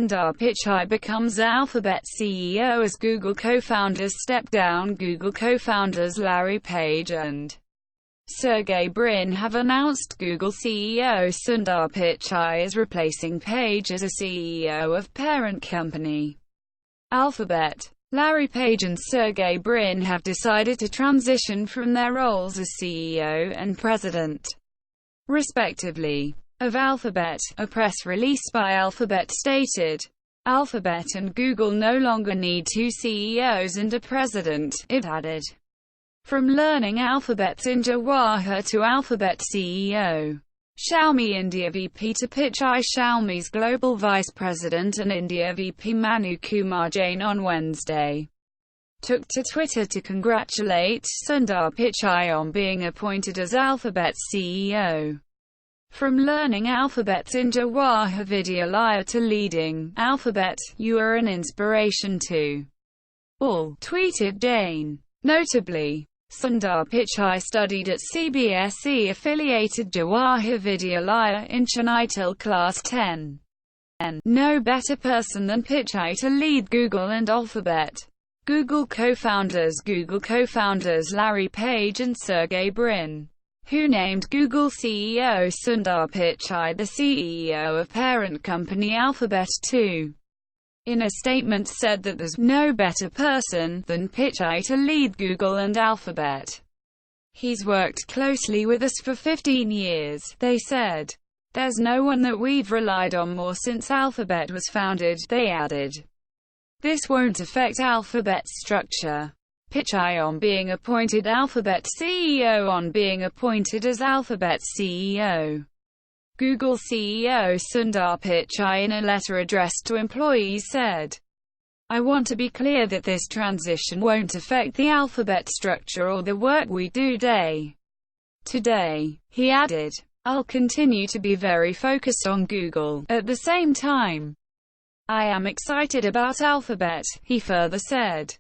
Sundar Pichai becomes Alphabet CEO as Google co-founders step down. Google co-founders Larry Page and Sergey Brin have announced Google CEO Sundar Pichai is replacing Page as a CEO of parent company Alphabet. Larry Page and Sergey Brin have decided to transition from their roles as CEO and president, respectively, of Alphabet. A press release by Alphabet stated, "Alphabet and Google no longer need two CEOs and a president," it added. From learning Alphabet's in Jawahar to Alphabet CEO, Xiaomi India VP to Pichai. Xiaomi's global vice president and India VP Manu Kumar Jain on Wednesday took to Twitter to congratulate Sundar Pichai on being appointed as Alphabet's CEO. From learning Alphabet's in Jawahar Vidyalaya to leading Alphabet, you are an inspiration to all, tweeted Jain. Notably, Sundar Pichai studied at CBSE-affiliated Jawahar Vidyalaya in Chennai till Class 10. No better person than Pichai to lead Google and Alphabet. Google co-founders Larry Page and Sergey Brin, who named Google CEO Sundar Pichai the CEO of parent company Alphabet too, in a statement said that there's no better person than Pichai to lead Google and Alphabet. He's worked closely with us for 15 years, they said. There's no one that we've relied on more since Alphabet was founded, they added. This won't affect Alphabet's structure. Pichai on being appointed Alphabet CEO on being appointed as Alphabet CEO. Google CEO Sundar Pichai in a letter addressed to employees said, "I want to be clear that this transition won't affect the Alphabet structure or the work we do day to day." He added, "I'll continue to be very focused on Google. At the same time, I am excited about Alphabet," he further said.